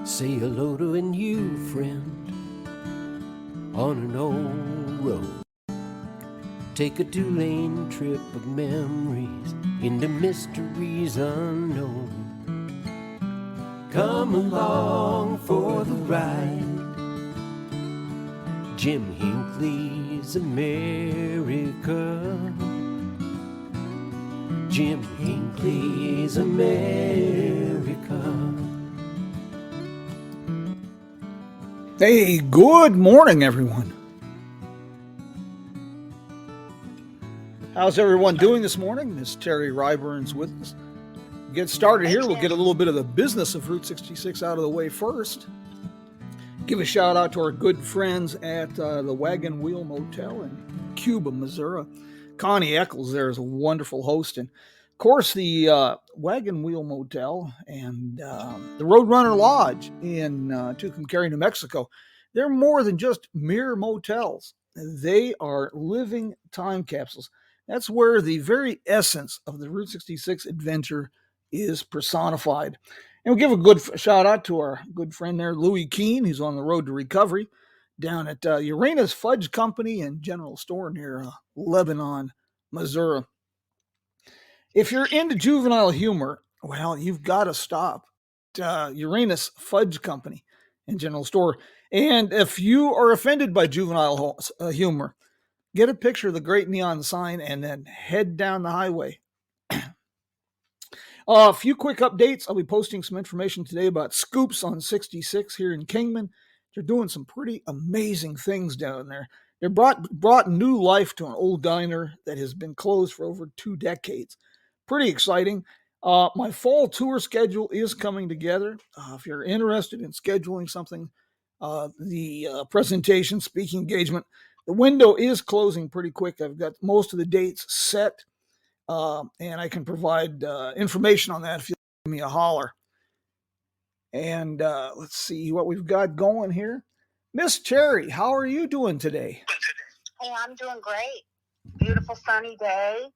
Say hello to a new friend on an old road. Take a 2-lane trip of memories into mysteries unknown. Come along for the ride. Jim Hinckley's America. Jim Hinckley's America. Hey, good morning, everyone. How's everyone doing this morning? Miss Terri Ryburn's with us. Get started here. We'll get a little bit of the business of Route 66 out of the way first. Give a shout out to our good friends at the Wagon Wheel Motel in Cuba, Missouri. Connie Eccles there is a wonderful host. And of course, the Wagon Wheel Motel and the Roadrunner Lodge in Tucumcari, New Mexico. They're more than just mere motels. They are living time capsules. That's where the very essence of the Route 66 adventure is personified. And we'll give a good shout out to our good friend there, Louis Keene. He's on the road to recovery down at Uranus Fudge Company and General Store near Lebanon, Missouri. If you're into juvenile humor, well, you've got to stop at Uranus Fudge Company and General Store. And if you are offended by juvenile humor, get a picture of the great neon sign and then head down the highway. A few quick updates. I'll be posting some information today about Scoops on 66 here in Kingman. They're doing some pretty amazing things down there. They brought new life to an old diner that has been closed for over 2 decades. Pretty exciting. My fall tour schedule is coming together. If you're interested in scheduling something, the presentation, speaking engagement, the window is closing pretty quick. I've got most of the dates set, and I can provide information on that if you give me a holler. And let's see what we've got going here. Miss Terri, how are you doing today? Hey, I'm doing great. Beautiful sunny day.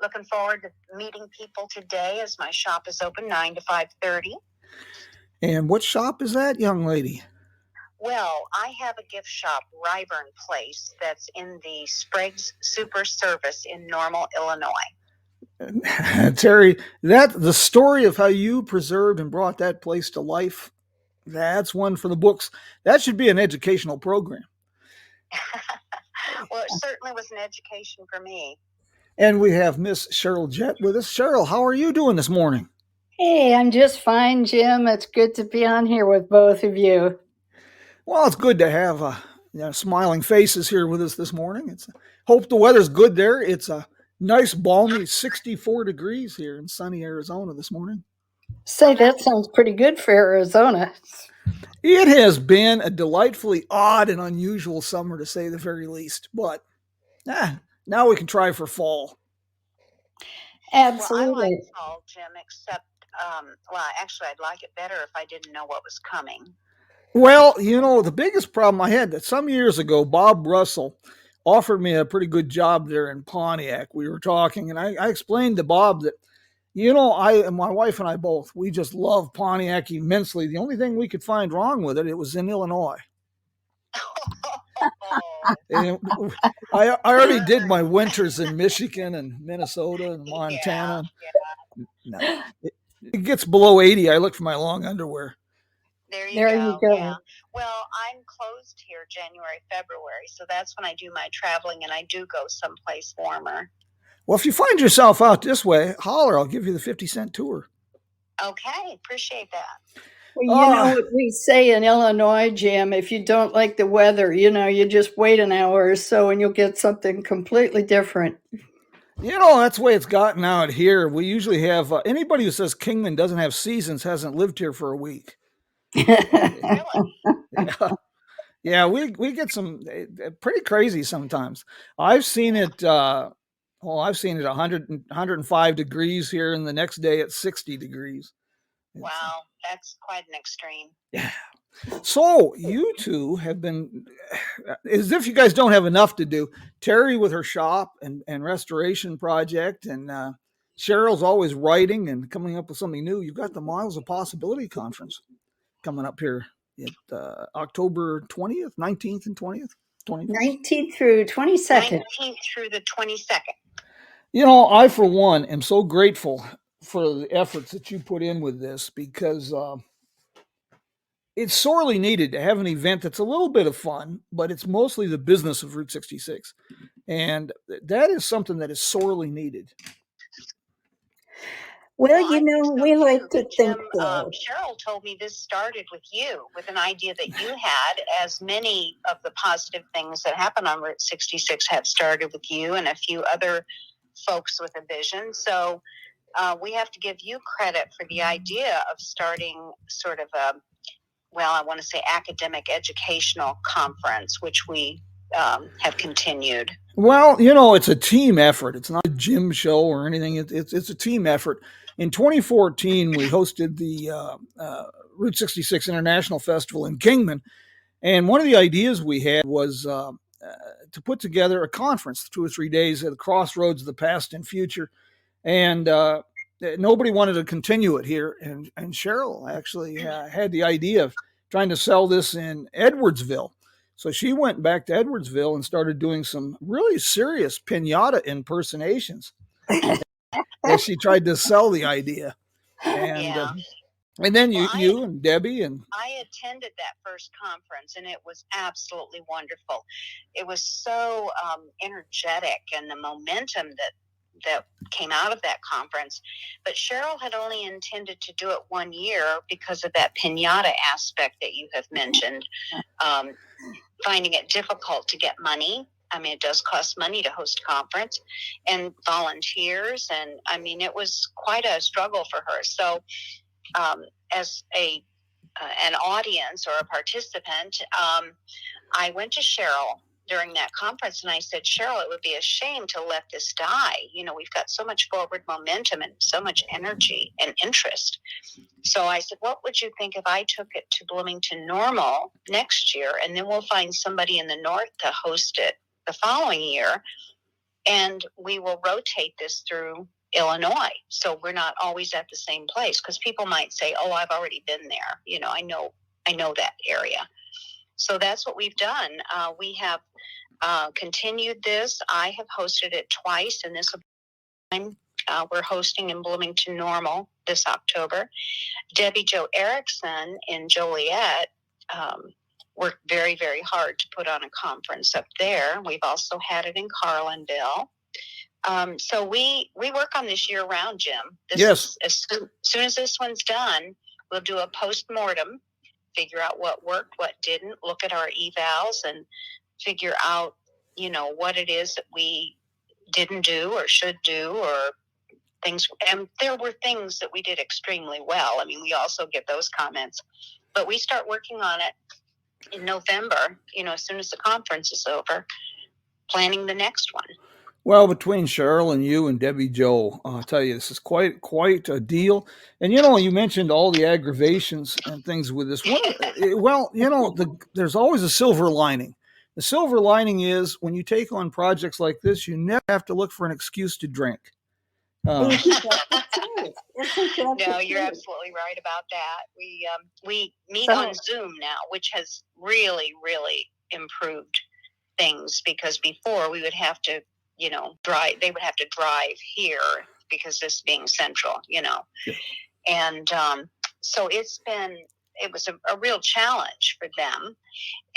Looking forward to meeting people today as my shop is open 9 to 5:30. And what shop is that, young lady? Well, I have a gift shop, Ryburn Place, that's in the Sprague's Super Service in Normal, Illinois. Terri, the story of how you preserved and brought that place to life, that's one for the books. That should be an educational program. Well, it certainly was an education for me. And we have Miss Cheryl Jett with us. Cheryl, how are you doing this morning? Hey, I'm just fine, Jim. It's good to be on here with both of you. Well, it's good to have smiling faces here with us this morning. Hope the weather's good there. It's a nice, balmy 64 degrees here in sunny Arizona this morning. Say, that sounds pretty good for Arizona. It has been a delightfully odd and unusual summer, to say the very least. But now we can try for fall. Absolutely. Well, I like fall, Jim, except, actually, I'd like it better if I didn't know what was coming. Well, the biggest problem I had that some years ago, Bob Russell offered me a pretty good job there in Pontiac. We were talking, and I explained to Bob that, my wife and I both, we just love Pontiac immensely. The only thing we could find wrong with it was in Illinois. I already did my winters in Michigan and Minnesota and Montana. Yeah. No, it gets below 80. I look for my long underwear. There you go. Yeah. Well, I'm closed here January, February, so that's when I do my traveling, and I do go someplace warmer. Well, if you find yourself out this way, holler. I'll give you the 50-cent tour. Okay, appreciate that. Well, you know what we say in Illinois, Jim, if you don't like the weather, you just wait an hour or so and you'll get something completely different. That's the way it's gotten out here. We usually have anybody who says Kingman doesn't have seasons hasn't lived here for a week. Really? Yeah, we get some pretty crazy sometimes. I've seen it 105 degrees here, and the next day it's 60 degrees. Wow, that's quite an extreme. Yeah. So you two have been, as if you guys don't have enough to do, Terri with her shop and restoration project, and Cheryl's always writing and coming up with something new. You've got the Miles of Possibility Conference. coming up here at October 20th, 19th, and 20th. 19th through 22nd. 19th through the 22nd. You know, I, for one, am so grateful for the efforts that you put in with this, because it's sorely needed to have an event that's a little bit of fun, but it's mostly the business of Route 66. And that is something that is sorely needed. Well, I you think know, so we too. like to think Jim, that. Cheryl told me this started with you, with an idea that you had, as many of the positive things that happen on Route 66 have started with you and a few other folks with a vision. So we have to give you credit for the idea of starting sort of a, well, I want to say academic educational conference, which we have continued. Well, you know, it's a team effort. It's not a gym show or anything. It's a team effort. In 2014, we hosted the Route 66 International Festival in Kingman. And one of the ideas we had was to put together a conference, 2 or 3 days at the crossroads of the past and future. And nobody wanted to continue it here. And Cheryl actually had the idea of trying to sell this in Edwardsville. So she went back to Edwardsville and started doing some really serious pinata impersonations as she tried to sell the idea. And Yeah. and then Well, you and Debbie and I attended that first conference, and it was absolutely wonderful. It was so energetic, and the momentum that came out of that conference. But Cheryl had only intended to do it 1 year because of that pinata aspect that you have mentioned, finding it difficult to get money. I mean, it does cost money to host a conference, and volunteers, and I mean, it was quite a struggle for her. So as an audience or a participant, I went to Cheryl during that conference and I said, Cheryl, it would be a shame to let this die. You know, we've got so much forward momentum and so much energy and interest. So I said, what would you think if I took it to Bloomington Normal next year, and then we'll find somebody in the north to host it the following year, and we will rotate this through Illinois, so we're not always at the same place, because people might say, oh, I've already been there, you know, I know that area. So that's what we've done. We have continued this. I have hosted it twice, and this time we're hosting in Bloomington Normal this October. Debyjo Ericksen in Joliet worked very, very hard to put on a conference up there. We've also had it in Carlinville. So we work on this year round, Jim. Yes. As soon as this one's done, we'll do a post-mortem, figure out what worked, what didn't, look at our evals and figure out, you know, what it is that we didn't do or should do, or things. And there were things that we did extremely well. I mean, we also get those comments, but we start working on it in November, you know, as soon as the conference is over, planning the next one. Well, between Cheryl and you and Debyjo, I'll tell you, this is quite a deal. And you know, you mentioned all the aggravations and things with this. Well, you know, there's always a silver lining. The silver lining is when you take on projects like this, you never have to look for an excuse to drink. No, you're absolutely right about that. We meet on Zoom now, which has really, really improved things, because before we would have to, you know, they would have to drive here, because this being central, you know. Yeah. And so it was a real challenge for them.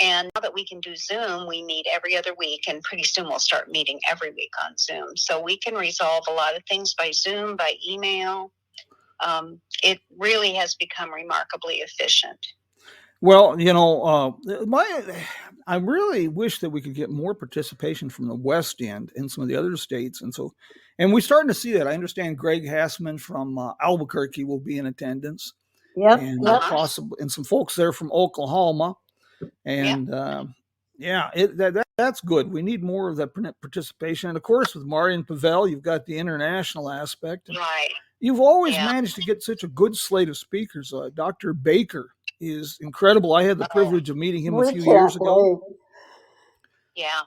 And now that we can do Zoom, we meet every other week, and pretty soon we'll start meeting every week on Zoom. So we can resolve a lot of things by Zoom, by email. It really has become remarkably efficient. Well, you know, I really wish that we could get more participation from the West End and some of the other states. And we're starting to see that. I understand Greg Hassman from Albuquerque will be in attendance. Yep. And possibly, and some folks there from Oklahoma. And that's good. We need more of that participation. And of course, with Marion Pavel, you've got the international aspect. Right. You've always managed to get such a good slate of speakers. Dr. Baker is incredible. I had the privilege of meeting him a few years ago. Yeah,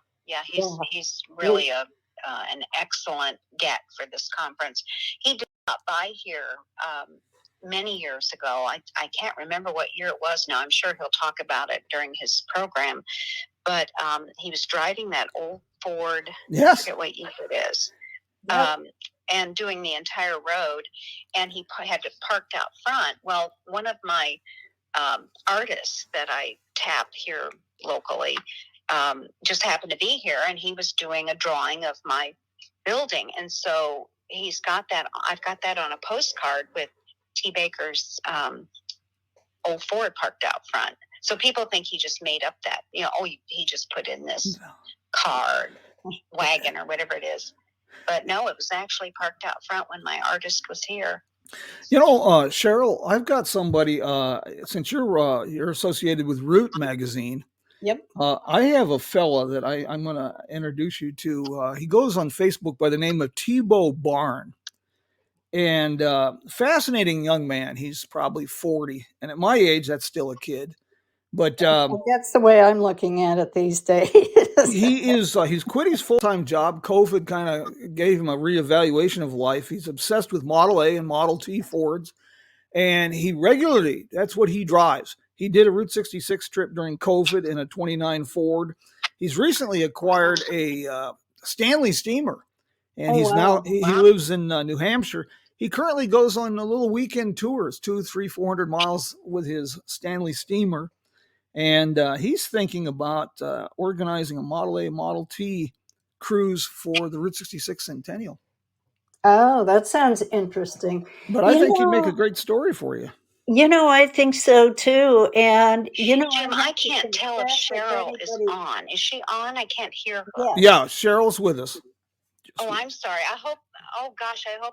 he's really an excellent get for this conference. He did not by here many years ago. I can't remember what year it was now. I'm sure he'll talk about it during his program. But he was driving that old Ford. Yes. I forget what year it is. Yep. And doing the entire road. And he had it parked out front. Well, one of my artists that I tap here locally just happened to be here, and he was doing a drawing of my building. And so he's got that. I've got that on a postcard with T. Baker's old Ford parked out front. So people think he just made up that, he just put in this car, wagon, or whatever it is. But no, it was actually parked out front when my artist was here. Cheryl, I've got somebody, since you're associated with Root magazine. Yep. I have a fella that I'm going to introduce you to. He goes on Facebook by the name of Tebow Barn. And fascinating young man. He's probably 40. And at my age, that's still a kid. But that's the way I'm looking at it these days. He's quit his full-time job. COVID kind of gave him a reevaluation of life. He's obsessed with Model A and Model T Fords. And he regularly, that's what he drives. He did a Route 66 trip during COVID in a 29 Ford. He's recently acquired a Stanley steamer. And he lives in New Hampshire. He currently goes on a little weekend tours, 200, 300, 400 miles with his Stanley steamer. And he's thinking about organizing a Model A, Model T cruise for the Route 66 Centennial. Oh, that sounds interesting. But I think he'd make a great story for you. I think so too. And Jim, I can't tell if Cheryl is on. Is she on? I can't hear her. Yeah, Cheryl's with us. Oh, I'm sorry. I hope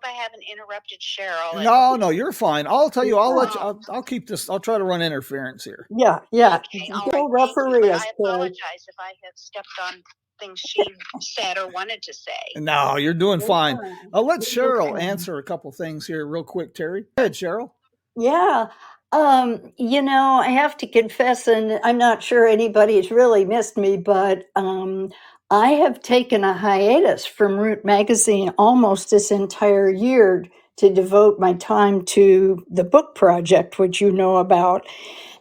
I haven't interrupted Cheryl. No, you're fine. I'll tell you, I'll keep this. I'll try to run interference here. Yeah. Okay, Don't referee us. I apologize if I have stepped on things she said or wanted to say. No, you're doing fine. I'll let Cheryl answer a couple things here real quick, Terri. Go ahead, Cheryl. Yeah. I have to confess, and I'm not sure anybody's really missed me, but I have taken a hiatus from Root magazine almost this entire year to devote my time to the book project, which you know about.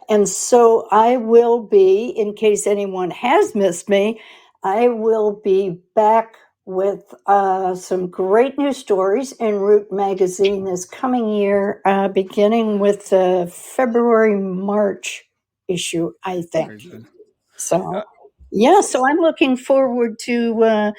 And so I will be, in case anyone has missed me, I will be back with some great new stories in Root magazine this coming year, beginning with the February-March issue, I think. Very good. So, so I'm looking forward to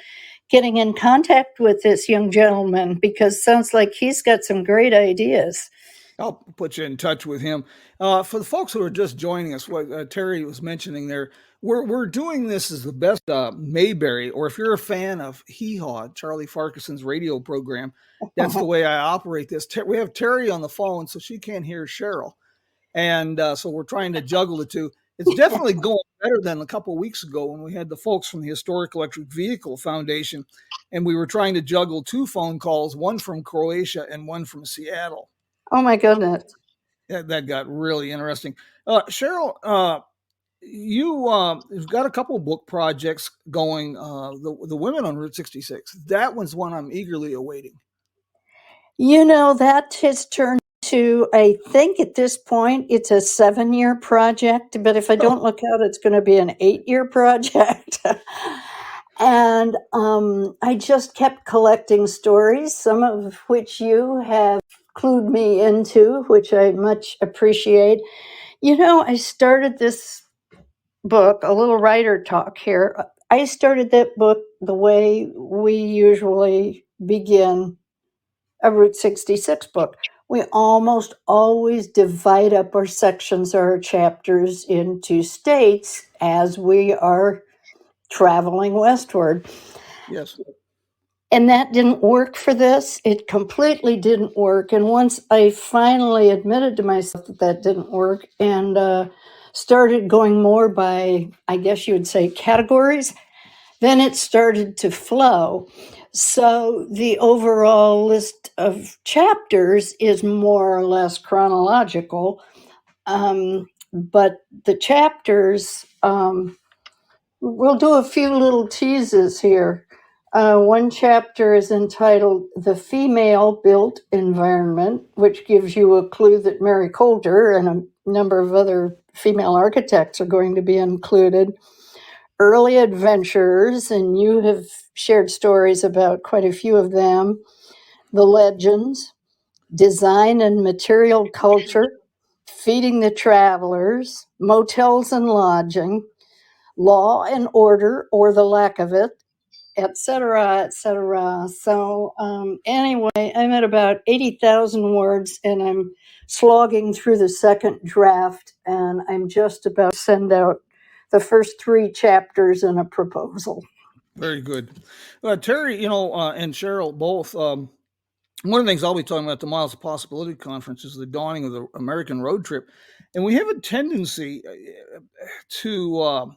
getting in contact with this young gentleman, because it sounds like he's got some great ideas. I'll put you in touch with him. For the folks who are just joining us, what Terri was mentioning there, we're doing this as the best Mayberry, or if you're a fan of Hee Haw, Charlie Farquharson's radio program, that's the way I operate this. We have Terri on the phone, so she can't hear Cheryl. And so we're trying to juggle the two. It's definitely going better than a couple of weeks ago when we had the folks from the Historic Electric Vehicle Foundation, and we were trying to juggle two phone calls, one from Croatia and one from Seattle. Oh, my goodness. That got really interesting. Cheryl, you've got a couple of book projects going, the Women on Route 66. That one's one I'm eagerly awaiting. That has turned to, I think at this point, it's a 7-year project, but if I don't look out, it's going to be an 8-year project. And I just kept collecting stories, some of which you have clued me into, which I much appreciate. I started this book, a little writer talk here. I started that book the way we usually begin a Route 66 book. We almost always divide up our sections or our chapters into states as we are traveling westward. Yes. And that didn't work for this. It completely didn't work. And once I finally admitted to myself that didn't work and started going more by, I guess you would say, categories, then it started to flow. So the overall list of chapters is more or less chronological. But the chapters, we'll do a few little teases here. One chapter is entitled The Female Built Environment, which gives you a clue that Mary Coulter and a number of other female architects are going to be included. Early Adventurers, and you have shared stories about quite a few of them. The Legends, Design and Material Culture, Feeding the Travelers, Motels and Lodging, Law and Order or the Lack of it, etc., etc. So anyway, I'm at about 80,000 words, and I'm slogging through the second draft, and I'm just about to send out the first 3 chapters in a proposal. Very good. Terri, and Cheryl both. One of the things I'll be talking about at the Miles of Possibility Conference is the dawning of the American road trip. And we have a tendency to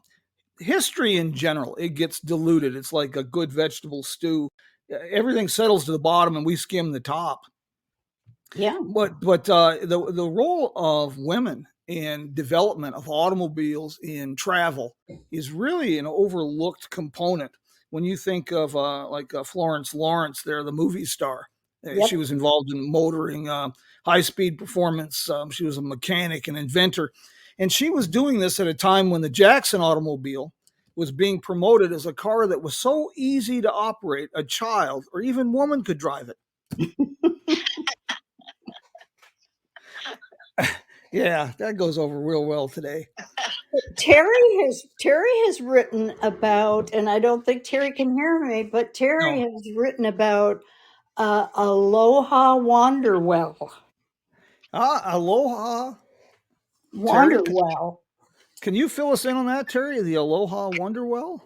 history in general, it gets diluted. It's like a good vegetable stew. Everything settles to the bottom and we skim the top. Yeah. But the role of women in development of automobiles in travel is really an overlooked component. When you think of Florence Lawrence there, the movie star, Yep. she was involved in motoring, high-speed performance. She was a mechanic, an inventor. And she was doing this at a time when the Jackson automobile was being promoted as a car that was so easy to operate, a child or even woman could drive it. Yeah, that goes over real well today. Terri has written about, and I don't think Terri can hear me, but Terri No. has written about Aloha Wanderwell. Aloha. Terri, Wanderwell. can you fill us in on that, Terri? The Aloha Wonderwell?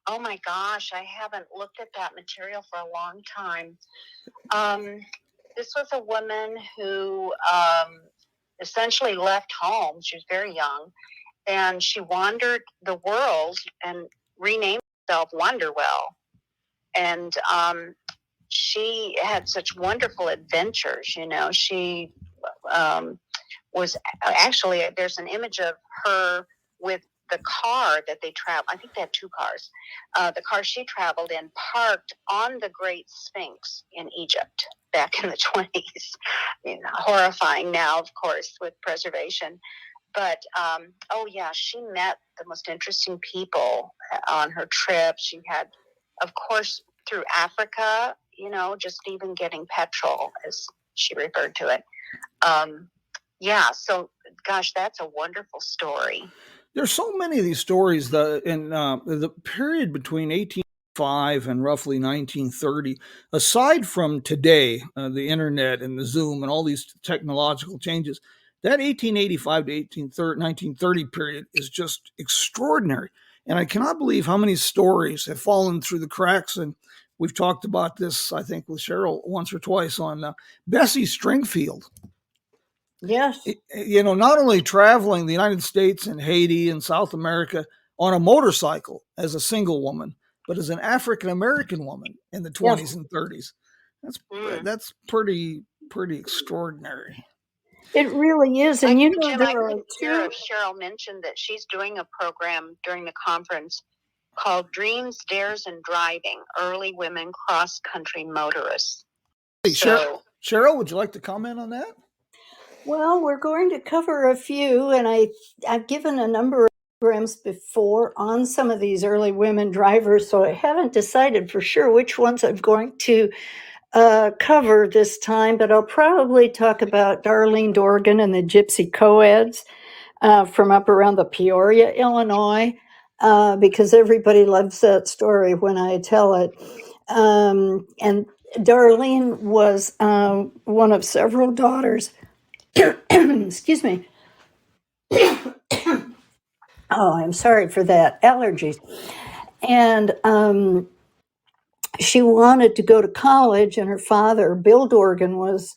Oh my gosh, I haven't looked at that material for a long time. This was a woman who essentially left home. She was very young, and she wandered the world and renamed herself Wonderwell. And she had such wonderful adventures. She was actually, there's an image of her with the car that they traveled. I think they had 2 cars. The car she traveled in parked on the Great Sphinx in Egypt back in the 20s. Horrifying now, of course, with preservation. But, she met the most interesting people on her trip. She had, of course, through Africa, just even getting petrol, as she referred to it. So, gosh, that's a wonderful story. There's so many of these stories in the period between 1805 and roughly 1930, aside from today, the internet and the Zoom and all these technological changes, that 1885 to 1930 period is just extraordinary. And I cannot believe how many stories have fallen through the cracks. And we've talked about this, I think, with Cheryl once or twice on Bessie Stringfield. Yes. Not only traveling the United States and Haiti and South America on a motorcycle as a single woman, but as an African-American woman in the 20s and 30s. That's pretty extraordinary. It really is. And Jim, there are two. Cheryl mentioned that she's doing a program during the conference called Dreams, Dares, and Driving, Early Women Cross-Country Motorists. Cheryl, would you like to comment on that? Well, we're going to cover a few, and I've given a number of programs before on some of these early women drivers, so I haven't decided for sure which ones I'm going to cover this time, but I'll probably talk about Darlene Dorgan and the Gypsy Coeds from up around the Peoria, Illinois, because everybody loves that story when I tell it. And Darlene was one of several daughters. Excuse me. Oh, I'm sorry for that. Allergies. And she wanted to go to college, and her father, Bill Dorgan, was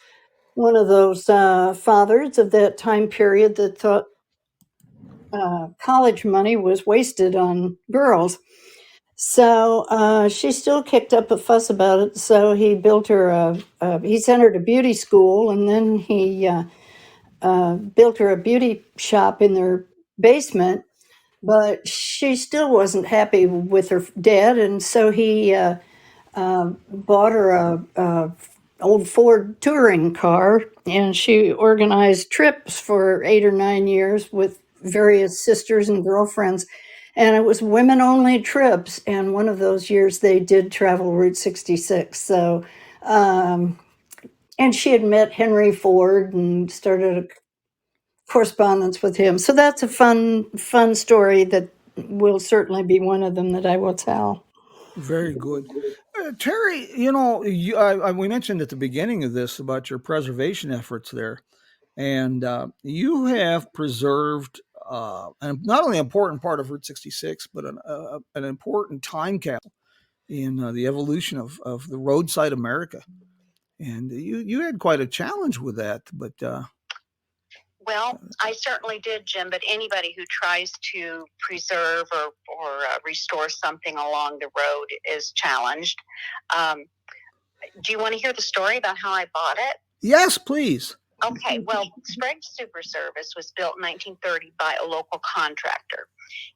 one of those fathers of that time period that thought college money was wasted on girls. So she still kicked up a fuss about it. So he built her he sent her to beauty school, and then he built her a beauty shop in their basement. But she still wasn't happy with her dad, and so he bought her a old Ford touring car, and she organized trips for 8 or 9 years with various sisters and girlfriends. And it was women only trips. And one of those years they did travel Route 66. So, and she had met Henry Ford and started a correspondence with him. So that's a fun story that will certainly be one of them that I will tell. Very good. Terry, we mentioned at the beginning of this about your preservation efforts there, and you have preserved not only an important part of Route 66, but an important time capsule in the evolution of the roadside America. And you had quite a challenge with that, but well, I certainly did, Jim. But anybody who tries to preserve or restore something along the road is challenged. Do you want to hear the story about how I bought it? Yes, please. Okay. Well, Sprague's Super Service was built in 1930 by a local contractor.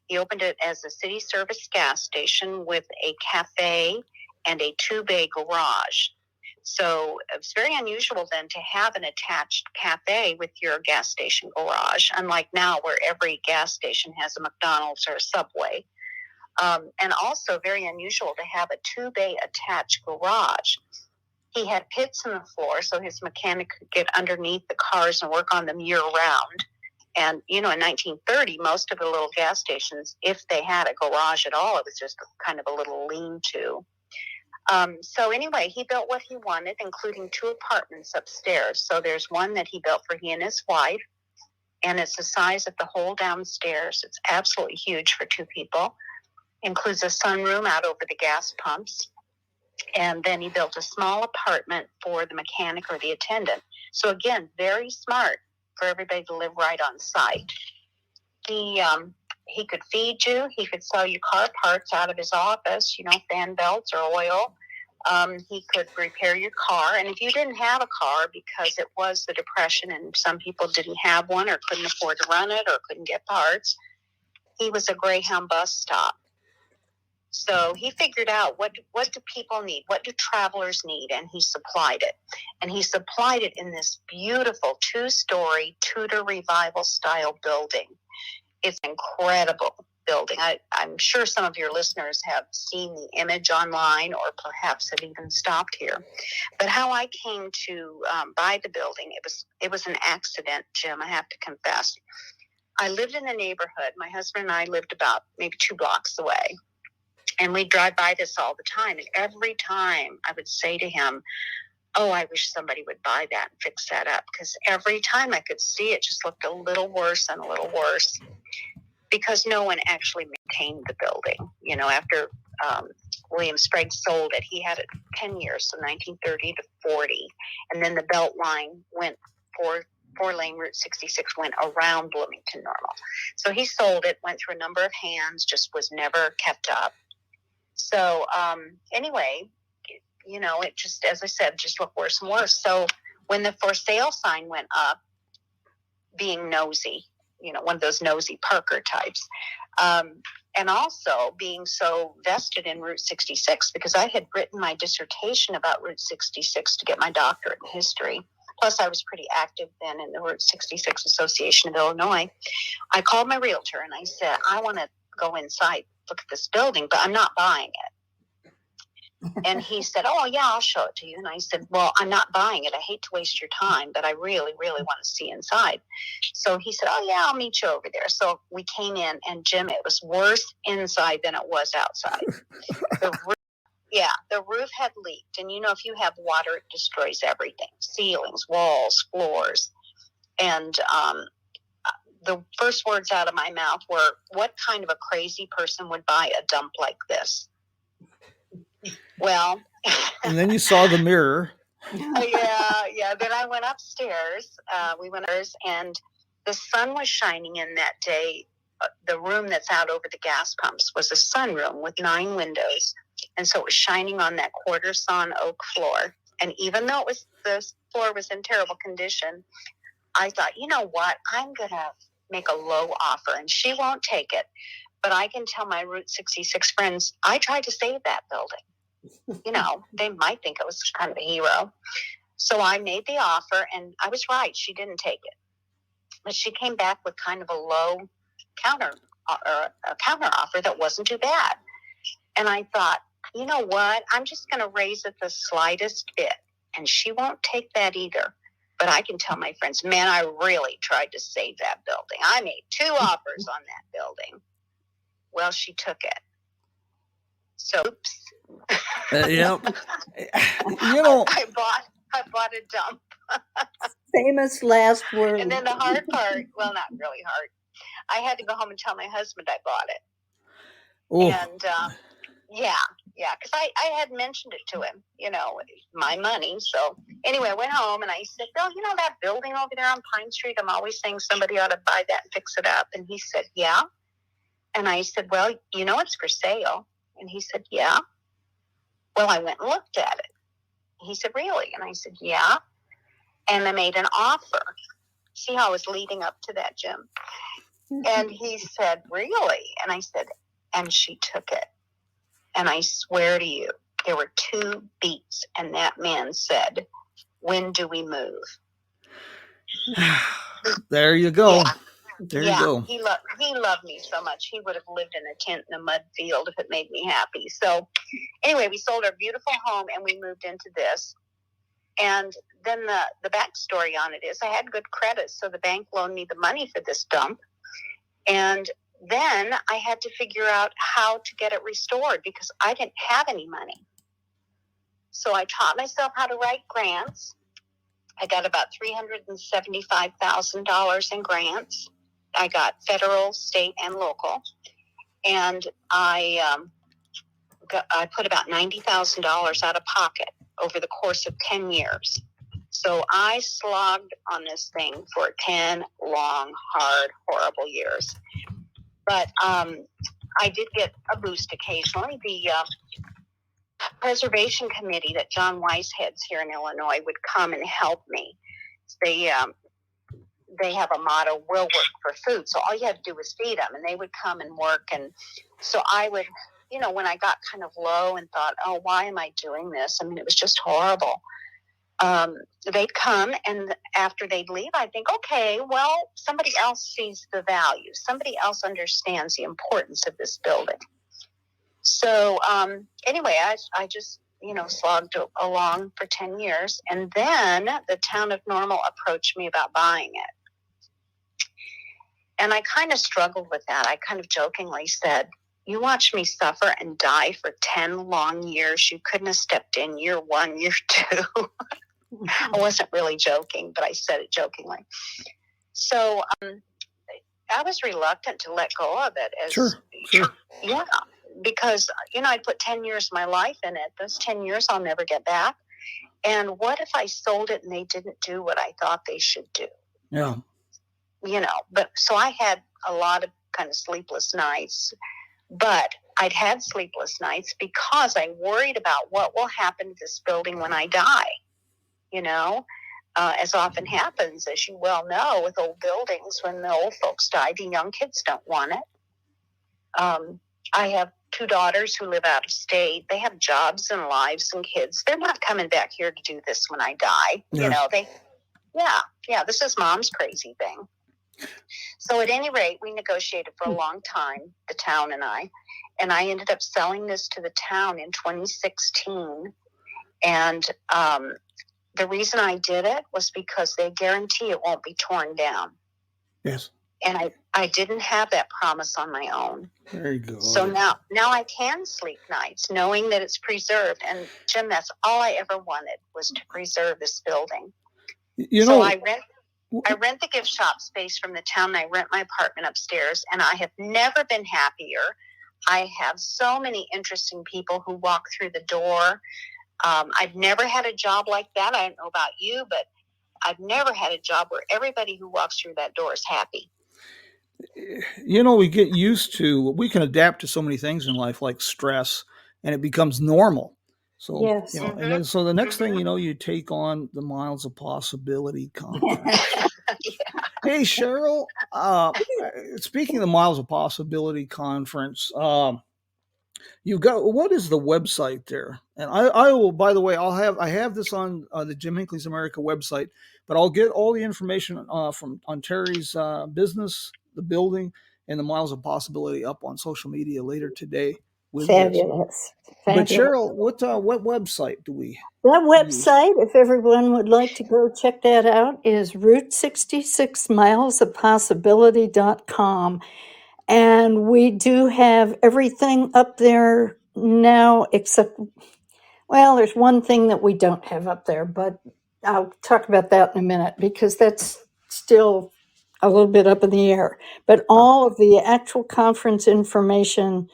He opened it as a city service gas station with a cafe and a 2-bay garage. So it's very unusual then to have an attached cafe with your gas station garage, unlike now where every gas station has a McDonald's or a Subway. And also very unusual to have a 2-bay attached garage. He had pits in the floor so his mechanic could get underneath the cars and work on them year round. And, in 1930, most of the little gas stations, if they had a garage at all, it was just kind of a little lean-to. So anyway, he built what he wanted, including 2 apartments upstairs. So there's one that he built for he and his wife, and it's the size of the whole downstairs. It's absolutely huge for 2 people. Includes a sunroom out over the gas pumps. And then he built a small apartment for the mechanic or the attendant. So again, very smart for everybody to live right on site. He could feed you. He could sell you car parts out of his office, fan belts or oil. He could repair your car. And if you didn't have a car, because it was the Depression and some people didn't have one or couldn't afford to run it or couldn't get parts, he was a Greyhound bus stop. So he figured out what do people need? What do travelers need? And he supplied it. And he supplied it in this beautiful 2-story Tudor Revival style building. It's an incredible building. I'm sure some of your listeners have seen the image online or perhaps have even stopped here. But how I came to buy the building, it was an accident, Jim, I have to confess. I lived in the neighborhood. My husband and I lived about maybe 2 blocks away. And we'd drive by this all the time. And every time I would say to him, oh, I wish somebody would buy that and fix that up. Because every time I could see it just looked a little worse and a little worse. Because no one actually maintained the building. After William Sprague sold it, he had it 10 years, so 1930 to 40. And then the belt line went four-lane Route 66 went around Bloomington normal. So he sold it, went through a number of hands, just was never kept up. So anyway, it just, as I said, just looked worse and worse. So when the for sale sign went up, being nosy, one of those nosy Parker types, and also being so vested in Route 66, because I had written my dissertation about Route 66 to get my doctorate in history. Plus, I was pretty active then in the Route 66 Association of Illinois. I called my realtor and I said, I want to go inside, look at this building, but I'm not buying it. And he said, oh, yeah, I'll show it to you. And I said, well, I'm not buying it. I hate to waste your time, but I really, really want to see inside. So he said, oh, yeah, I'll meet you over there. So we came in, and Jim, it was worse inside than it was outside. The roof had leaked. And, if you have water, it destroys everything. Ceilings, walls, floors. And the first words out of my mouth were, what kind of a crazy person would buy a dump like this? Well, and then you saw the mirror. Yeah. Then I went upstairs. We went upstairs, and the sun was shining in that day. The room that's out over the gas pumps was a sunroom with 9 windows, and so it was shining on that quarter sawn oak floor. And even though the floor was in terrible condition, I thought, you know what? I'm gonna make a low offer, and she won't take it. But I can tell my Route 66 friends, I tried to save that building. You know, they might think I was kind of a hero. So I made the offer, and I was right. She didn't take it. But she came back with kind of a low counter offer that wasn't too bad. And I thought, you know what? I'm just going to raise it the slightest bit. And she won't take that either. But I can tell my friends, man, I really tried to save that building. I made 2 offers on that building. Well, she took it. So, oops. Yep. You know, I bought a dump. Famous last word. And then the hard part, well, not really hard. I had to go home and tell my husband I bought it. oh, And yeah, because I had mentioned it to him, you know, my money. So anyway, I went home and I said, Bill, you know that building over there on Pine Street? I'm always saying somebody ought to buy that and fix it up. And he said, yeah. And I said, well, you know, it's for sale. And he said, yeah. Well, I went and looked at it. He said, really? And I said, yeah. And I made an offer. See how I was leading up to that, Jim? And he said, really? And I said, and she took it. And I swear to you, there were 2 beats. And that man said, when do we move? there you go. Yeah. There you go. He loved me so much. He would have lived in a tent in a mud field if it made me happy. So anyway, we sold our beautiful home and we moved into this. And then the backstory on it is I had good credit, so the bank loaned me the money for this dump. And then I had to figure out how to get it restored because I didn't have any money. So I taught myself how to write grants. I got about $375,000 in grants. I got federal, state, and local. And I put about $90,000 out of pocket over the course of 10 years. So I slogged on this thing for 10 long, hard, horrible years. But I did get a boost occasionally. The preservation committee that John Weiss heads here in Illinois would come and help me. They have a motto, we'll work for food. So all you had to do was feed them, and they would come and work. And so I would, you know, when I got kind of low and thought, oh, why am I doing this? I mean, it was just horrible. They'd come, and after they'd leave, I'd think, okay, well, somebody else sees the value. Somebody else understands the importance of this building. So anyway, I just, you know, slogged along for 10 years. And then the town of Normal approached me about buying it. And I kind of struggled with that. I kind of jokingly said, you watched me suffer and die for 10 long years. You couldn't have stepped in year 1, year 2. I wasn't really joking, but I said it jokingly. So I was reluctant to let go of it. Sure. Yeah, because, you know, I put 10 years of my life in it. Those 10 years I'll never get back. And what if I sold it and they didn't do what I thought they should do? Yeah. You know, but so I had a lot of kind of sleepless nights. But I'd had sleepless nights because I worried about what will happen to this building when I die. You know, as often happens, as you well know, with old buildings, when the old folks die, the young kids don't want it. I have 2 daughters who live out of state. They have jobs and lives and kids. They're not coming back here to do this when I die. Yeah. You know, this is mom's crazy thing. So at any rate, we negotiated for a long time, the town and I ended up selling this to the town in 2016. And the reason I did it was because they guarantee it won't be torn down. Yes. And I didn't have that promise on my own. There you go. So now I can sleep nights knowing that it's preserved. And Jim, that's all I ever wanted was to preserve this building. You know, so I rent the gift shop space from the town. I rent my apartment upstairs, and I have never been happier. I have so many interesting people who walk through the door. I've never had a job like that. I don't know about you, but I've never had a job where everybody who walks through that door is happy. You know, we get used to, we can adapt to so many things in life like stress, and it becomes normal. So, Yes. you know, and then, so the next thing you know, you take on the Miles of Possibility conference. Hey, Cheryl. Speaking of the Miles of Possibility conference, you've got what is the website there? And I will. By the way, I have this on the Jim Hinckley's America website, but I'll get all the information from on Terri's business, the building, and the Miles of Possibility up on social media later today with this. Fabulous. But Fabulous. Cheryl, what website do we That use? website, if everyone would like to go check that out, is route66milesofpossibility.com. And we do have everything up there now, except, well, there's one thing that we don't have up there, but I'll talk about that in a minute because that's still a little bit up in the air. But all of the actual conference information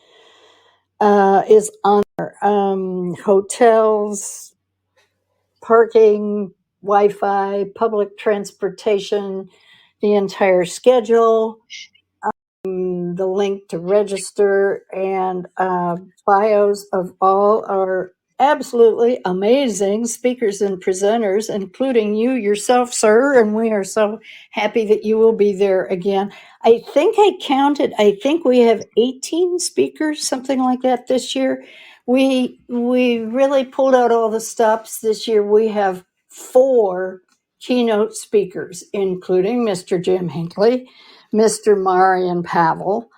is on there. Hotels, parking, Wi-Fi, public transportation, the entire schedule, the link to register, and bios of all our absolutely amazing speakers and presenters, including you yourself, sir. And we are so happy that you will be there again. I think I think we have 18 speakers, something like that this year. We really pulled out all the stops this year. We have 4 keynote speakers, including Mr. Jim Hinckley, Mr. Marion Pavel,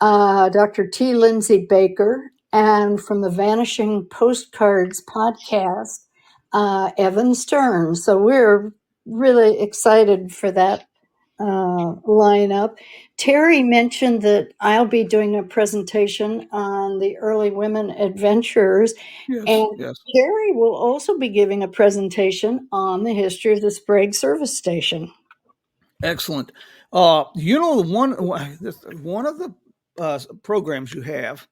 Dr. T. Lindsay Baker, and from the Vanishing Postcards podcast, Evan Stern. So we're really excited for that lineup. Terri mentioned that I'll be doing a presentation on the early women adventurers, Yes, and yes. Terri will also be giving a presentation on the history of the Sprague Service Station. Excellent. You know, one of the programs you have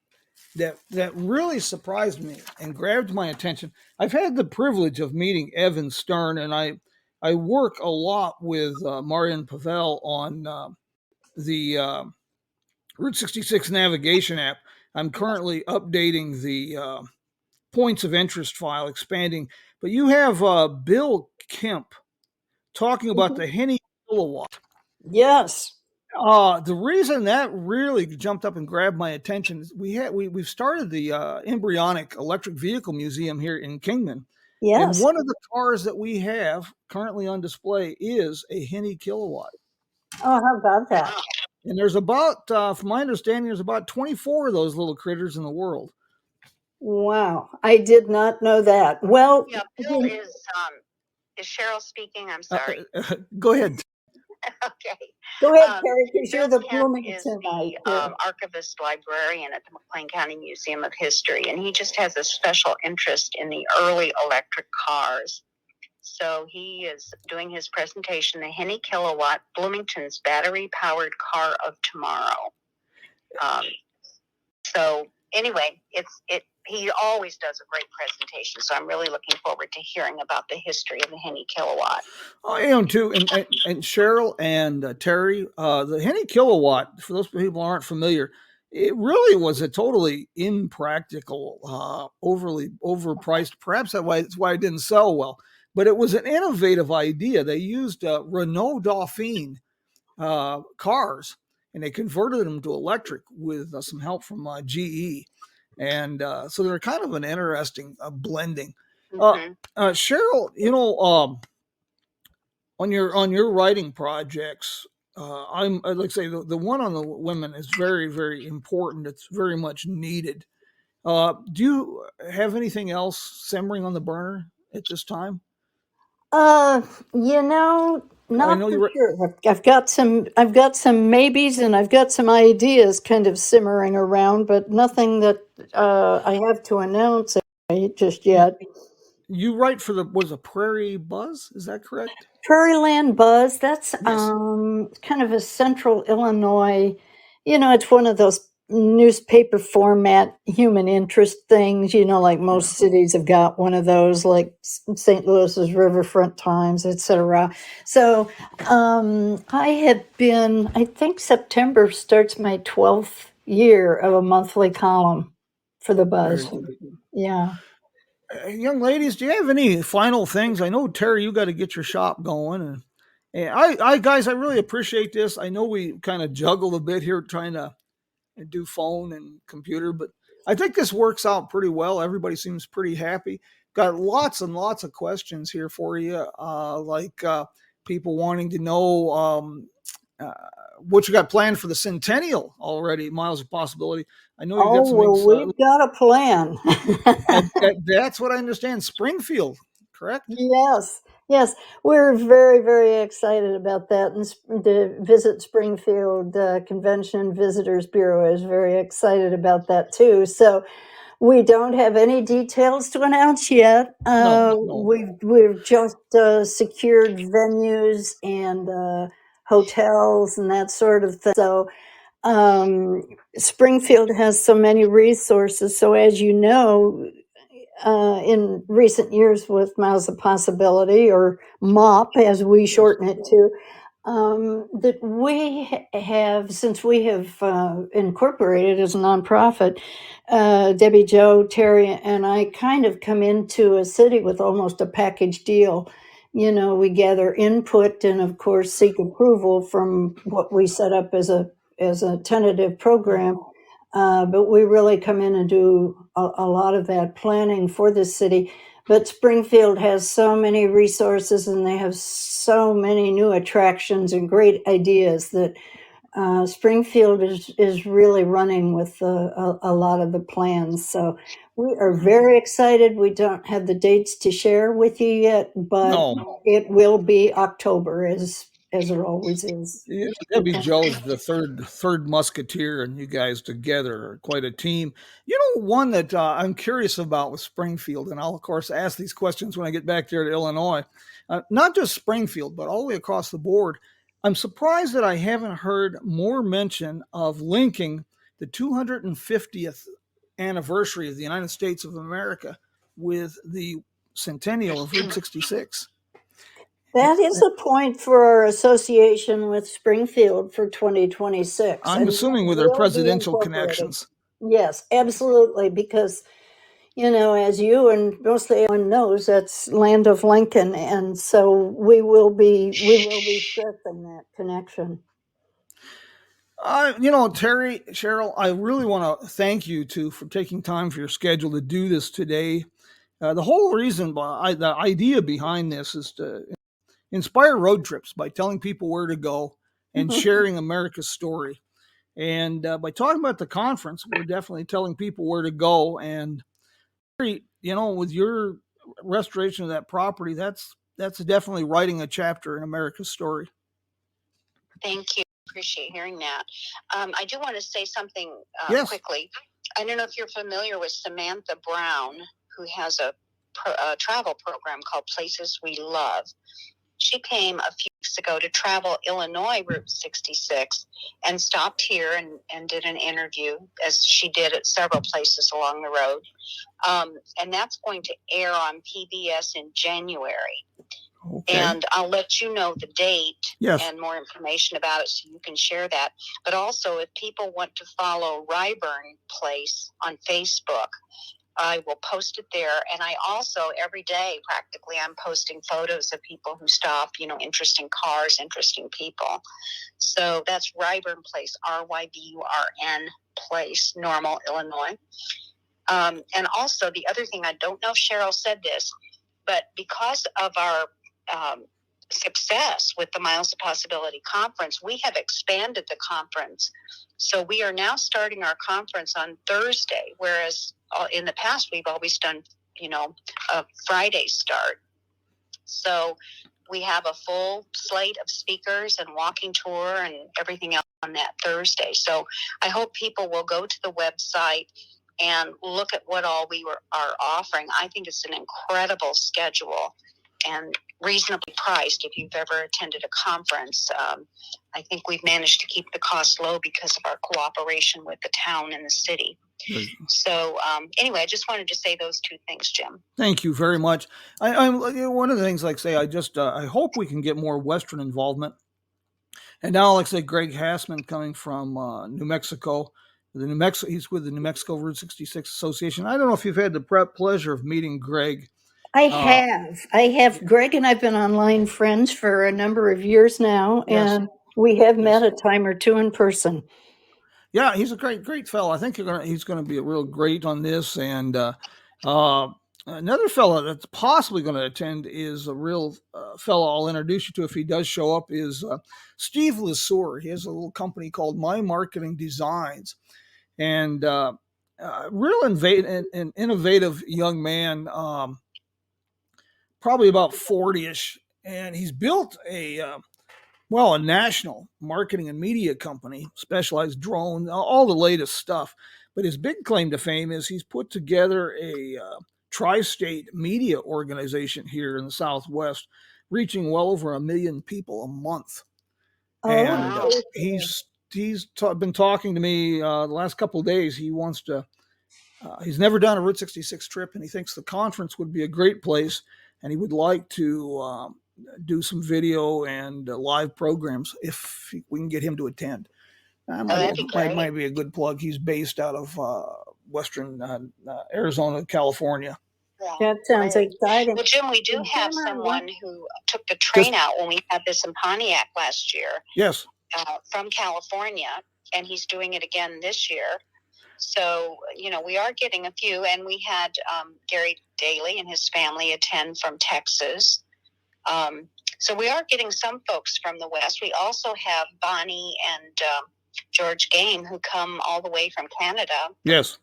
that really surprised me and grabbed my attention. I've had the privilege of meeting Evan Stern, and I work a lot with Marian Pavel on the Route 66 navigation app. I'm currently updating the points of interest file, expanding. But you have Bill Kemp talking about the Henny kilowatt. Yes. The reason that really jumped up and grabbed my attention is we've started the embryonic electric vehicle museum here in Kingman, and Yes. one of the cars that we have currently on display is a Henny kilowatt. Oh, how about that? And there's about, from my understanding, there's about 24 of those little critters in the world. Wow, I did not know that. Well, Yeah, Bill is Cheryl speaking? I'm sorry. Go ahead. Okay. Go ahead, Terri, because you're Bill the Kemp is Bloomingtonite. the archivist librarian at the McLean County Museum of History, and he just has a special interest in the early electric cars. So he is doing his presentation, the Henny Kilowatt, Bloomington's battery-powered car of tomorrow. So anyway, he always does a great presentation. So I'm really looking forward to hearing about the history of the Henny Kilowatt. I am too. And Cheryl and Terri, the Henny kilowatt, for those people who aren't familiar, it really was a totally impractical, overly overpriced. Perhaps that's why it didn't sell well. But it was an innovative idea. They used Renault Dauphine cars, and they converted them to electric with some help from GE. And so they're kind of an interesting blending. Cheryl, you know, on your writing projects, I'd like to say the one on the women is very, very important. It's very much needed. Do you have anything else simmering on the burner at this time? You know, not know for you were- sure. I've got some maybes and I've got some ideas kind of simmering around, but nothing that I have to announce just yet. You write for was a Prairie Buzz? Is that correct? Prairie Land Buzz, that's Yes. kind of a central Illinois, you know, it's one of those newspaper format human interest things, you know, like most cities have got one of those, like St. Louis's Riverfront Times, etc. So I think September starts my 12th year of a monthly column for the Buzz. Yeah. Young ladies, do you have any final things? I know, Terri, you got to get your shop going, and And I guys, I really appreciate this. I know we kind of juggled a bit here trying to do phone and computer, but I think this works out pretty well. Everybody seems pretty happy. Got lots and lots of questions here for you, people wanting to know uh, what you got planned for the centennial already. Miles of possibility. I know you got Oh, some well, we've got a plan. that's what I understand. Springfield, correct? Yes, yes, we're very, very excited about that. And the Visit Springfield Convention Visitors Bureau is very excited about that too. So we don't have any details to announce yet. No. We've just secured venues and hotels and that sort of thing. So Springfield has so many resources. So as you know, in recent years with Miles of Possibility, or MOP as we shorten it to, that we have, since we have incorporated as a nonprofit, Debyjo, Terri, and I kind of come into a city with almost a package deal. You know, we gather input and, of course, seek approval from what we set up as a tentative program. But we really come in and do a lot of that planning for the city. But Springfield has so many resources and they have so many new attractions and great ideas that Springfield is really running with a lot of the plans. So we are very excited. We don't have the dates to share with you yet, but No. it will be October as it always is. Yeah, Debbie Joe's the third musketeer, and you guys together are quite a team. You know, one that I'm curious about with Springfield, and I'll of course ask these questions when I get back there to Illinois. Not just Springfield, but all the way across the board. I'm surprised that I haven't heard more mention of linking the 250th anniversary of the United States of America with the centennial of Route 66. That is a point for our association with Springfield for 2026. I'm And that assuming with their will be presidential incorporated. connections. Yes, absolutely. Because, you know, as you and mostly everyone knows, that's land of Lincoln. And so we will be stressing that connection. Terri, Cheryl, I really want to thank you two for taking time for your schedule to do this today. The whole reason, the idea behind this is to inspire road trips by telling people where to go and sharing America's story. And by talking about the conference, we're definitely telling people where to go. And with your restoration of that property, that's definitely writing a chapter in America's story. Thank you. Appreciate hearing that. I do want to say something Yes. quickly. I don't know if you're familiar with Samantha Brown, who has a travel program called Places We Love. She came a few weeks ago to travel Illinois Route 66 and stopped here and did an interview, as she did at several places along the road. And that's going to air on PBS in January. Okay. And I'll let you know the date and more information about it so you can share that. But also, if people want to follow Ryburn Place on Facebook, I will post it there. And I also, every day, practically, I'm posting photos of people who stop, interesting cars, interesting people. So that's Ryburn Place, Ryburn Place, Normal, Illinois. And also, the other thing, I don't know if Cheryl said this, but because of our success with the Miles of Possibility Conference, we have expanded the conference. So we are now starting our conference on Thursday, whereas in the past we've always done, a Friday start. So we have a full slate of speakers and walking tour and everything else on that Thursday. So I hope people will go to the website and look at what all we are offering. I think it's an incredible schedule and reasonably priced if you've ever attended a conference. I think we've managed to keep the cost low because of our cooperation with the town and the city. So anyway, I just wanted to say those two things, Jim. Thank you very much. I'm one of the things, I hope we can get more Western involvement. And now, like I say, Greg Hassman coming from New Mexico. He's with the New Mexico Route 66 Association. I don't know if you've had the pleasure of meeting Greg, I have. Greg and I've been online friends for a number of years now, Yes. and we have Yes. met a time or two in person. Yeah, he's a great fellow. I think he's gonna be a real great on this. And another fellow that's possibly going to attend is a real fellow I'll introduce you to if he does show up is Steve Lesueur. He has a little company called My Marketing Designs, and real and innovative young man, probably about 40ish, and he's built a national marketing and media company, specialized drone, all the latest stuff. But his big claim to fame is he's put together a tri-state media organization here in the Southwest, reaching well over 1 million people a month. And wow. he's been talking to me the last couple of days. He wants to. He's never done a Route 66 trip, and he thinks the conference would be a great place, and he would like to do some video and live programs if we can get him to attend. That'd be great. Might be a good plug. He's based out of western Arizona, California. Yeah, That sounds great. exciting. Well, Jim, we do have someone who took the train out when we had this in Pontiac last year. Yes. From California, and he's doing it again this year. So, we are getting a few, and we had Gary Daly and his family attend from Texas. So we are getting some folks from the West. We also have Bonnie and George Game who come all the way from Canada. Yes.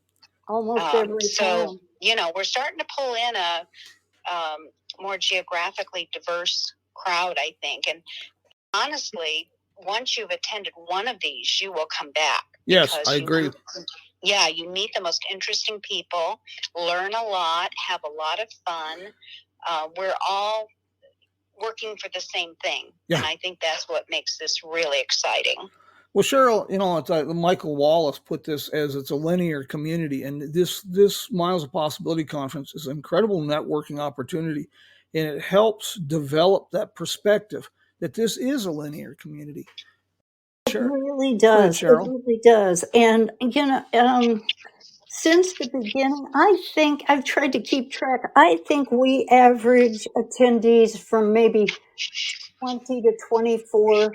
Almost every so, time. We're starting to pull in a more geographically diverse crowd, I think. And honestly, once you've attended one of these, you will come back. Yes, I agree. You meet the most interesting people, learn a lot, have a lot of fun. We're all working for the same thing. Yeah. And I think that's what makes this really exciting. Well, Cheryl, it's Michael Wallace put this as it's a linear community, and this Miles of Possibility Conference is an incredible networking opportunity, and it helps develop that perspective that this is a linear community. It really does. It really does. And, since the beginning, I think I've tried to keep track. I think we average attendees from maybe 20 to 24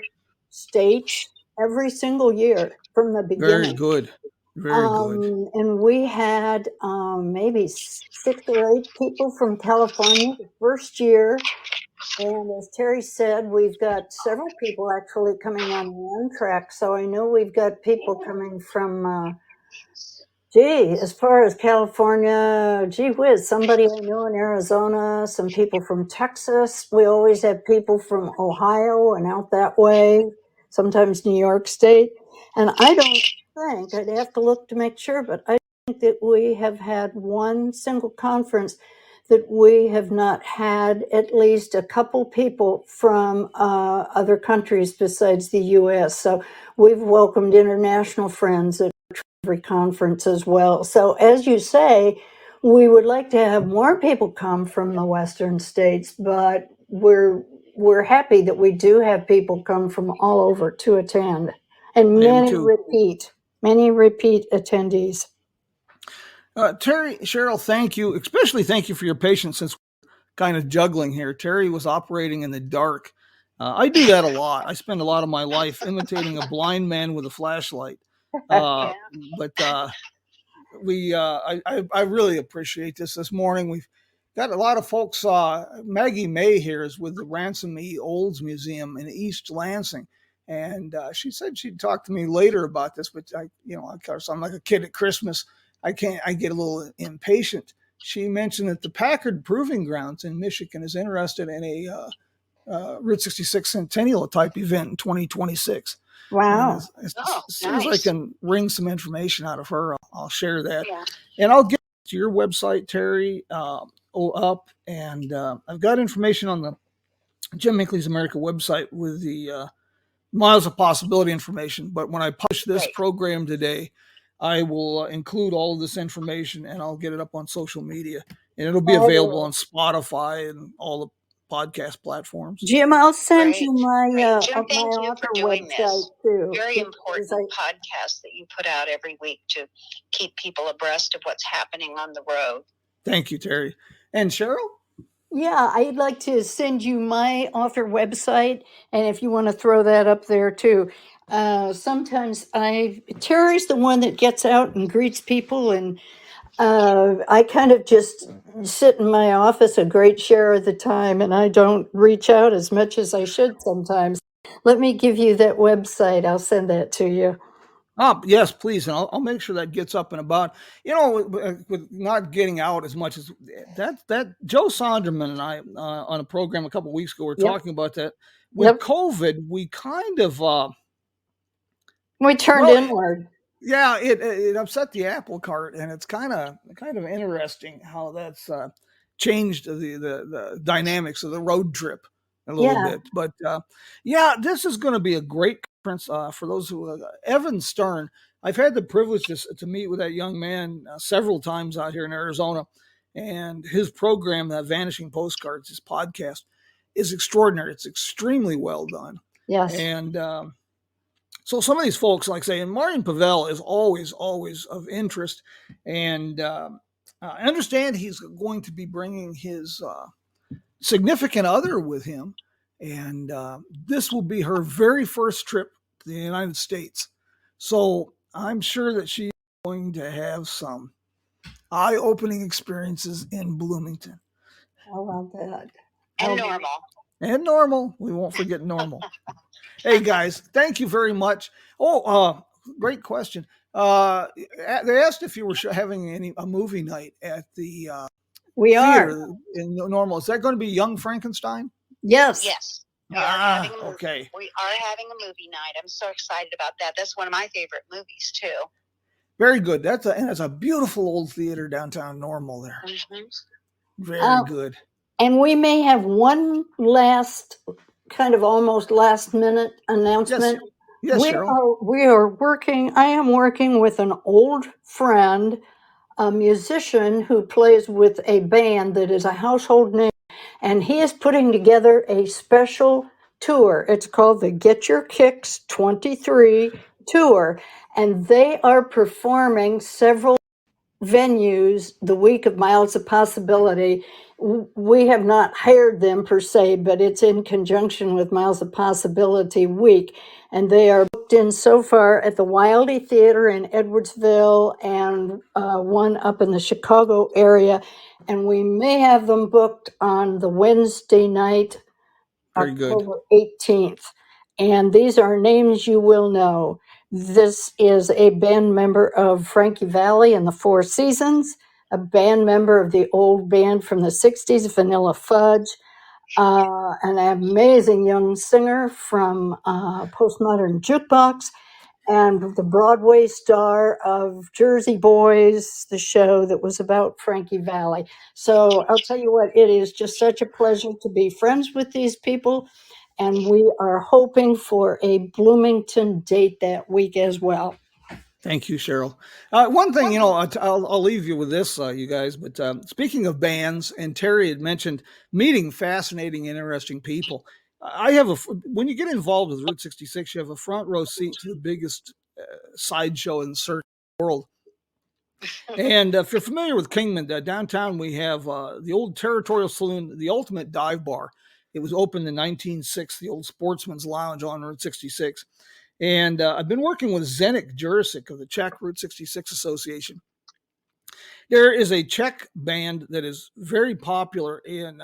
states every single year from the beginning. Very good. Very good. And we had maybe 6 or 8 people from California the first year. And as Terri said, we've got several people actually coming on the Amtrak. So I know we've got people coming from, as far as California, gee whiz, somebody I know in Arizona, some people from Texas. We always have people from Ohio and out that way, sometimes New York State. And I don't think, I'd have to look to make sure, but I think that we have had one single conference that we have not had at least a couple people from other countries besides the U.S. So we've welcomed international friends at every conference as well. So as you say, we would like to have more people come from the Western states, but we're happy that we do have people come from all over to attend, and many repeat attendees. Terri, Cheryl, thank you. Especially thank you for your patience since we're kind of juggling here. Terri was operating in the dark. I do that a lot. I spend a lot of my life imitating a blind man with a flashlight. But I really appreciate this morning. We've got a lot of folks. Maggie May here is with the Ransom E. Olds Museum in East Lansing. And she said she'd talk to me later about this, but of course, I'm like a kid at Christmas. I get a little impatient. She mentioned that the Packard Proving Grounds in Michigan is interested in a Route 66 centennial type event in 2026. Wow. As soon as I can wring some information out of her, I'll share that. Yeah. And I'll get to your website, Terri, up. And I've got information on the Jim Hinckley's America website with the Miles of Possibility information. But when I push this program today, I will include all of this information, and I'll get it up on social media. And it'll be available on Spotify and all the podcast platforms. Jim, I'll send you my Jim, thank you for doing this. Too. Very important podcast that you put out every week to keep people abreast of what's happening on the road. Thank you, Terri. And Cheryl? Yeah, I'd like to send you my author website, and if you want to throw that up there too. Sometimes Terry's the one that gets out and greets people, and I kind of just sit in my office a great share of the time, and I don't reach out as much as I should sometimes. Let me give you that website. I'll send that to you. Yes, please, and I'll make sure that gets up and about. With not getting out as much as that Joe Sonderman and I on a program a couple of weeks ago were Yep. talking about that. With Yep. COVID, we kind of We turned well, inward. yeah, it upset the apple cart, and it's kind of interesting how that's changed the dynamics of the road trip a little Yeah. bit. But yeah, this is going to be a great conference for those who Evan Stern. I've had the privilege to meet with that young man several times out here in Arizona, and his program, that Vanishing Postcards, his podcast, is extraordinary. It's extremely well done, Yes. and so some of these folks, like say, and Marian Pavel is always of interest, and I understand he's going to be bringing his significant other with him, and this will be her very first trip to the United States. So I'm sure that she's going to have some eye-opening experiences in Bloomington. How about that? And Oh, normal. And Normal, we won't forget Normal. Hey guys, thank you very much. Oh, great question. They asked if you were having a movie night at the we are. theater in Normal. Is that going to be Young Frankenstein? Yes. Yes. We are having a movie. Okay. We are having a movie night. I'm so excited about that. That's one of my favorite movies too. Very good. That's a beautiful old theater downtown Normal there. Mm-hmm. Very good. And we may have one last kind of almost last minute announcement. Yes, Cheryl. We are working, I am working with an old friend, a musician who plays with a band that is a household name, and he is putting together a special tour. It's called the Get Your Kicks 23 tour, and they are performing several venues the week of Miles of Possibility. We have not hired them per se, but it's in conjunction with Miles of Possibility week. And they are booked in so far at the Wildy Theater in Edwardsville and one up in the Chicago area. And we may have them booked on the Wednesday night, Very good. October 18th. And these are names you will know. This is a band member of Frankie Valli and the Four Seasons, a band member of the old band from the 60s, Vanilla Fudge, an amazing young singer from Postmodern Jukebox, and the Broadway star of Jersey Boys, the show that was about Frankie Valli. So I'll tell you what, it is just such a pleasure to be friends with these people. And we are hoping for a Bloomington date that week as well. Thank you, Cheryl. One thing, I'll leave you with this, you guys. But speaking of bands, and Terri had mentioned meeting fascinating, interesting people. When you get involved with Route 66, you have a front row seat to the biggest sideshow in the circuit world. And if you're familiar with Kingman, downtown we have the old Territorial Saloon, the ultimate dive bar. It was opened in 1906, the old Sportsman's Lounge on Route 66. And I've been working with Zdeněk Jurisic of the Czech Route 66 Association. There is a Czech band that is very popular and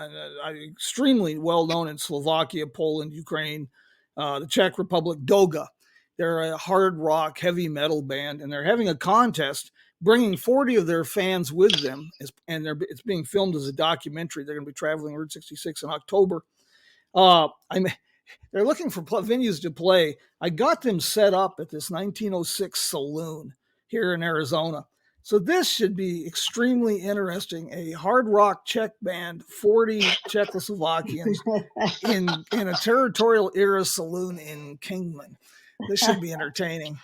extremely well known in Slovakia, Poland, Ukraine, the Czech Republic, Doga. They're a hard rock, heavy metal band, and they're having a contest bringing 40 of their fans with them. It's being filmed as a documentary. They're going to be traveling Route 66 in October. They're looking for venues to play. I got them set up at this 1906 saloon here in Arizona. So this should be extremely interesting. A hard rock Czech band, 40 Czechoslovakians in a territorial era saloon in Kingman. This should be entertaining.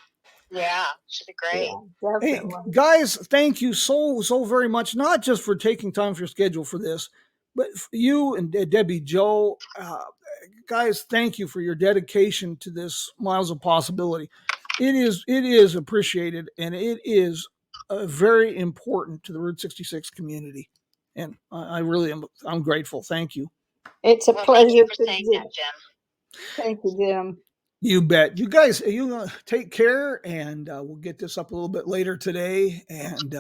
Yeah, should be great. Yeah, hey, guys, thank you so very much, not just for taking time for your schedule for this, but for you and Debyjo. Guys, thank you for your dedication to this Miles of Possibility. It is appreciated, and it is very important to the Route 66 community. And I really am. I'm grateful. Thank you. It's a Well, pleasure. thank you for to saying do. that, Jim. Thank you, Jim. You bet. You guys, you take care, and we'll get this up a little bit later today. And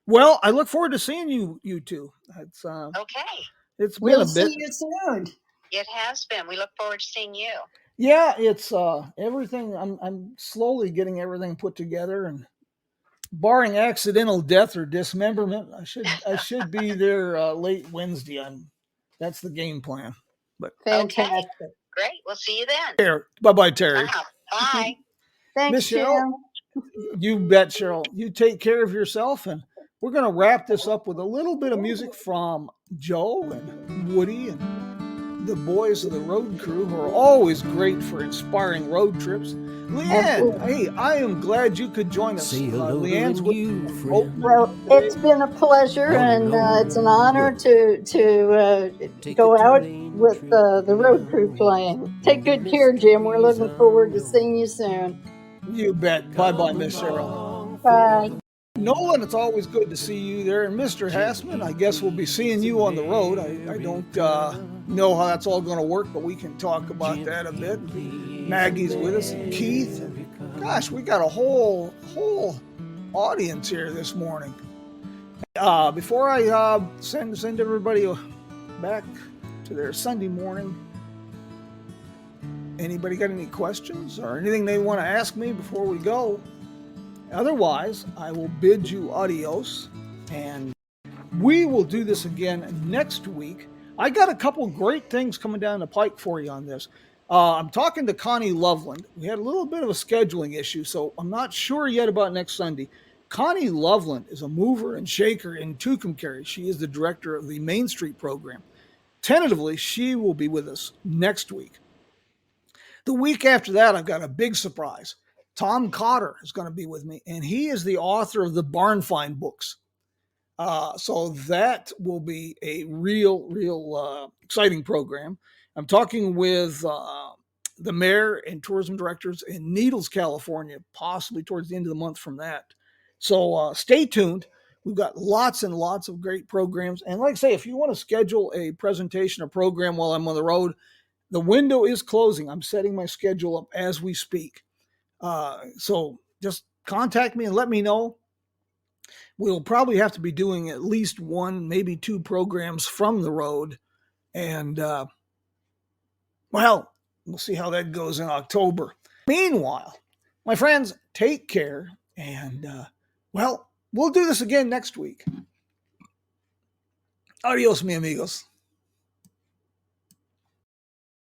well, I look forward to seeing you two. Okay. It's been We'll a bit. see you soon. It has been. We look forward to seeing you. Yeah, it's everything. I'm slowly getting everything put together, and barring accidental death or dismemberment, I should be there late Wednesday. That's the game plan. But Fantastic. Great. We'll see you then. bye, Terri. Bye. Thanks, Miss Cheryl, Jim. you bet, Cheryl. You take care of yourself, and we're going to wrap this up with a little bit of music from Joe and Woody and the boys of the road crew, who are always great for inspiring road trips. Leanne, hey, I am glad you could join us. Say hello Leanne's to with you, friend. Well, it's been a pleasure, and it's an honor to go out with the road crew playing. Take good care, Jim. We're looking forward to seeing you soon. You bet. Bye, Miss Cheryl. Bye. Nolan, it's always good to see you there. And Mr. Hassman, I guess we'll be seeing you on the road. I don't know how that's all going to work, but we can talk about that a bit. Maggie's with us, and Keith. And gosh, we got a whole audience here this morning. Before I send everybody back to their Sunday morning, anybody got any questions or anything they want to ask me before we go? Otherwise, I will bid you adios, and we will do this again next week. I got a couple great things coming down the pike for you on this. I'm talking to Connie Loveland. We had a little bit of a scheduling issue, so I'm not sure yet about next Sunday. Connie Loveland is a mover and shaker in Tucumcari. She is the director of the Main Street program. Tentatively, she will be with us next week. The week after that, I've got a big surprise. Tom Cotter is going to be with me, and he is the author of the Barn Find books. So that will be a real exciting program. I'm talking with the mayor and tourism directors in Needles, California, possibly towards the end of the month from that. So stay tuned. We've got lots and lots of great programs. And like I say, if you want to schedule a presentation or program while I'm on the road, the window is closing. I'm setting my schedule up as we speak. So just contact me and let me know. We'll probably have to be doing at least one, maybe two programs from the road. And, well, we'll see how that goes in October. Meanwhile, my friends, take care. And, well, we'll do this again next week. Adios, mi amigos.